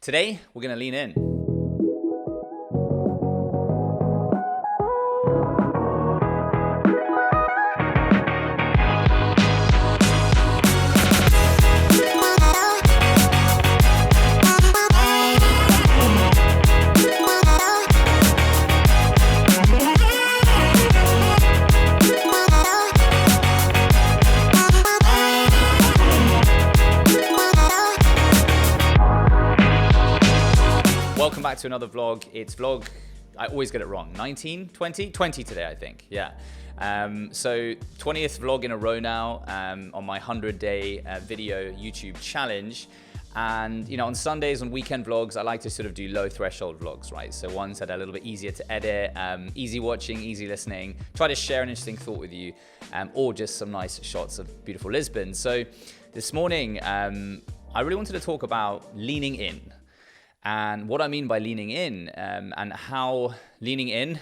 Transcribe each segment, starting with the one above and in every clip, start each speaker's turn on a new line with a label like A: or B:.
A: Today, we're going to lean in. Welcome back to another vlog. It's vlog, I always get it wrong, 19, 20? 20 today, I think, yeah. So 20th vlog in a row now on my 100-day video YouTube challenge. And, you know, on Sundays, on weekend vlogs, I like to sort of do low threshold vlogs, right? So ones that are a little bit easier to edit, easy watching, easy listening, try to share an interesting thought with you, or just some nice shots of beautiful Lisbon. So this morning, I really wanted to talk about leaning in. And what I mean by leaning in, and how leaning in,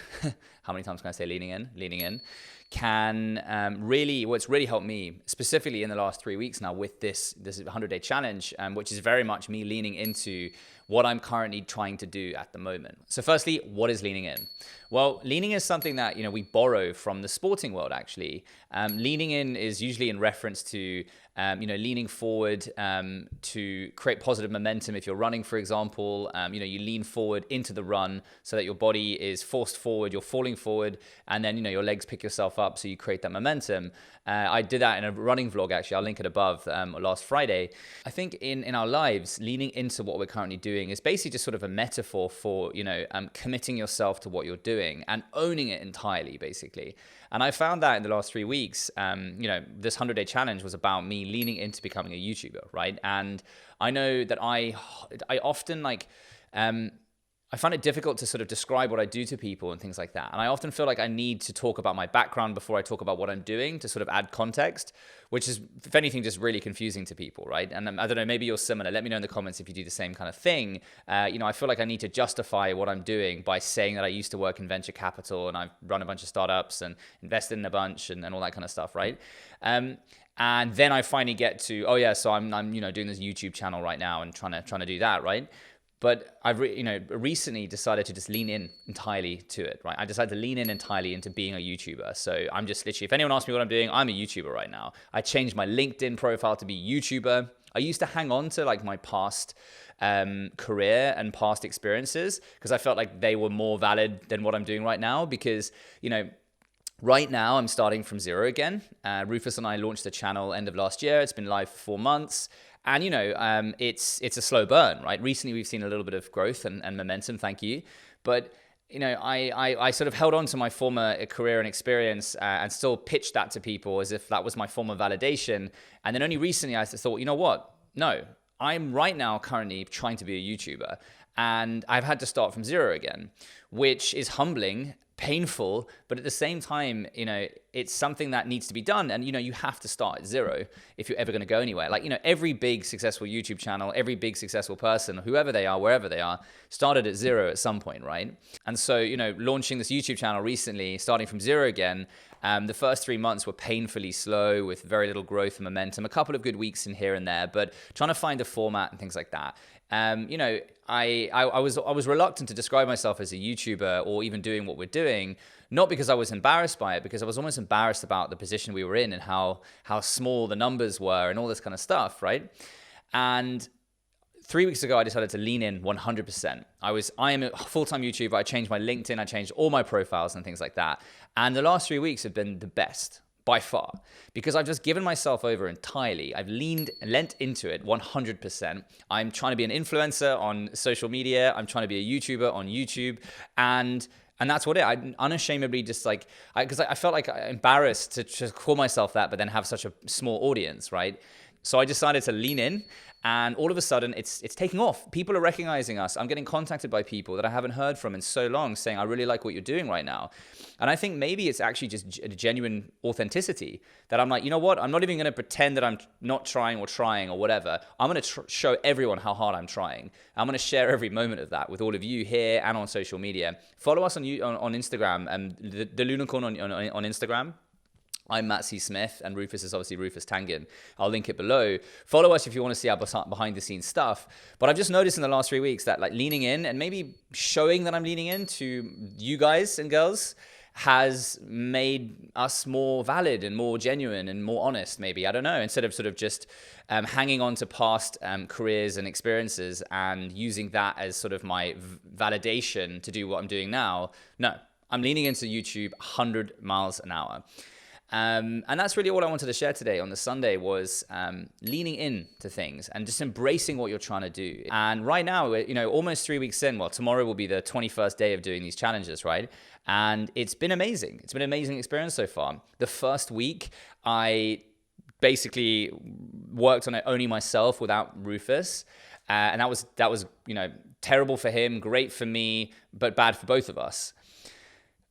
A: how many times can I say leaning in? Leaning in can what's really helped me, specifically in the last 3 weeks now with this 100-day challenge, which is very much me leaning into what I'm currently trying to do at the moment. So firstly, what is leaning in? Well, leaning is something that, you know, we borrow from the sporting world, actually. Leaning in is usually in reference to, you know, leaning forward to create positive momentum. If you're running, for example, you know, you lean forward into the run so that your body is forced forward, you're falling forward, and then, you know, your legs pick yourself up so you create that momentum. I did that in a running vlog, actually. I'll link it above last Friday. I think in our lives, leaning into what we're currently doing is basically just sort of a metaphor for, you know, committing yourself to what you're doing and owning it entirely, basically. And I found that in the last 3 weeks, you know, this 100-day challenge was about me leaning into becoming a YouTuber, right? And I know that I often like, I find it difficult to sort of describe what I do to people and things like that. And I often feel like I need to talk about my background before I talk about what I'm doing to sort of add context, which is, if anything, just really confusing to people, right? And I don't know, maybe you're similar. Let me know in the comments if you do the same kind of thing. You know, I feel like I need to justify what I'm doing by saying that I used to work in venture capital and I've run a bunch of startups and invested in a bunch and all that kind of stuff, right? And then I finally get to, oh yeah, so I'm you know, doing this YouTube channel right now and trying to do that, right? But I've recently decided to just lean in entirely to it, right? I decided to lean in entirely into being a YouTuber. So I'm just literally, if anyone asks me what I'm doing, I'm a YouTuber right now. I changed my LinkedIn profile to be YouTuber. I used to hang on to like my past career and past experiences because I felt like they were more valid than what I'm doing right now because, you know, right now, I'm starting from zero again. Rufus and I launched the channel end of last year. It's been live for 4 months. And, you know, it's a slow burn, right? Recently, we've seen a little bit of growth and momentum, thank you. But, you know, I sort of held on to my former career and experience and still pitched that to people as if that was my form of validation. And then only recently, I thought, you know what? No, I'm right now currently trying to be a YouTuber. And I've had to start from zero again, which is humbling, painful, but at the same time, you know, it's something that needs to be done. And, you know, you have to start at zero if you're ever going to go anywhere. Like, you know, every big successful YouTube channel, every big successful person, whoever they are, wherever they are, started at zero at some point, right? And so, you know, launching this YouTube channel recently, starting from zero again, the first 3 months were painfully slow with very little growth and momentum, a couple of good weeks in here and there, but trying to find a format and things like that. You know, I was reluctant to describe myself as a YouTuber or even doing what we're doing, not because I was embarrassed by it, because I was almost embarrassed about the position we were in and how small the numbers were and all this kind of stuff, right? And 3 weeks ago, I decided to lean in 100%. I am a full-time YouTuber. I changed my LinkedIn. I changed all my profiles and things like that. And the last 3 weeks have been the best by far, because I've just given myself over entirely. I've lent into it 100%. I'm trying to be an influencer on social media. I'm trying to be a YouTuber on YouTube. And that's what I unashamedly just like, because I felt like embarrassed to just call myself that, but then have such a small audience, right? So I decided to lean in, and all of a sudden it's taking off. People are recognizing us. I'm getting contacted by people that I haven't heard from in so long saying, I really like what you're doing right now. And I think maybe it's actually just a genuine authenticity that I'm like, you know what? I'm not even going to pretend that I'm not trying or whatever. I'm going to show everyone how hard I'm trying. I'm going to share every moment of that with all of you here and on social media. Follow us on Instagram, the LUNICORN on Instagram. I'm Matt C. Smith, and Rufus is obviously Rufus Tangen. I'll link it below. Follow us if you want to see our behind the scenes stuff. But I've just noticed in the last 3 weeks that like leaning in and maybe showing that I'm leaning in to you guys and girls has made us more valid and more genuine and more honest, maybe. I don't know. Instead of sort of just hanging on to past careers and experiences and using that as sort of my validation to do what I'm doing now. No, I'm leaning into YouTube 100 miles an hour. And that's really all I wanted to share today on the Sunday was leaning in to things and just embracing what you're trying to do. And right now, you know, almost 3 weeks in, well, tomorrow will be the 21st day of doing these challenges, right? And it's been amazing. It's been an amazing experience so far. The first week, I basically worked on it only myself without Rufus. And that was, you know, terrible for him, great for me, but bad for both of us,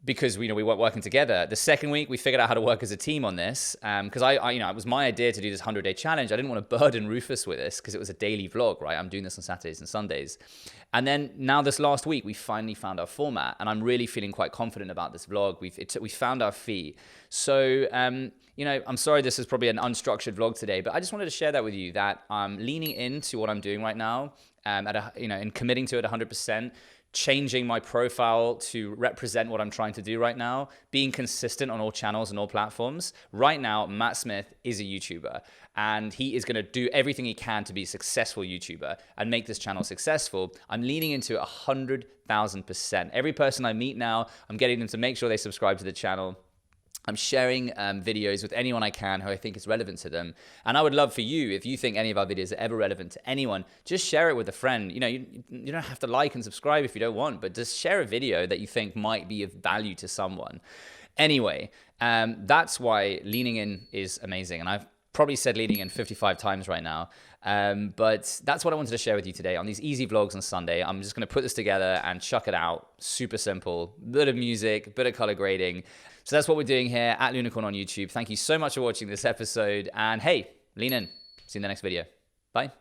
A: because we weren't working together. The second week, we figured out how to work as a team on this, because it was my idea to do this 100-day challenge. I didn't want to burden Rufus with this because it was a daily vlog, right? I'm doing this on Saturdays and Sundays. And then now this last week, we finally found our format, and I'm really feeling quite confident about this vlog. We found our feet. So, I'm sorry this is probably an unstructured vlog today, but I just wanted to share that with you, that I'm leaning into what I'm doing right now, and committing to it 100%. Changing my profile to represent what I'm trying to do right now, being consistent on all channels and all platforms. Right now, Matt Smith is a YouTuber, and he is going to do everything he can to be a successful YouTuber and make this channel successful. I'm leaning into 100,000%. Every person I meet now, I'm getting them to make sure they subscribe to the channel. I'm sharing videos with anyone I can who I think is relevant to them. And I would love for you, if you think any of our videos are ever relevant to anyone, just share it with a friend. You know, you don't have to like and subscribe if you don't want, but just share a video that you think might be of value to someone. Anyway, that's why leaning in is amazing. And I've probably said leaning in 55 times right now. But that's what I wanted to share with you today on these easy vlogs on Sunday. I'm just going to put this together and chuck it out. Super simple, bit of music, bit of color grading. So that's what we're doing here at LUNICORN on YouTube. Thank you so much for watching this episode. And hey, lean in. See you in the next video. Bye.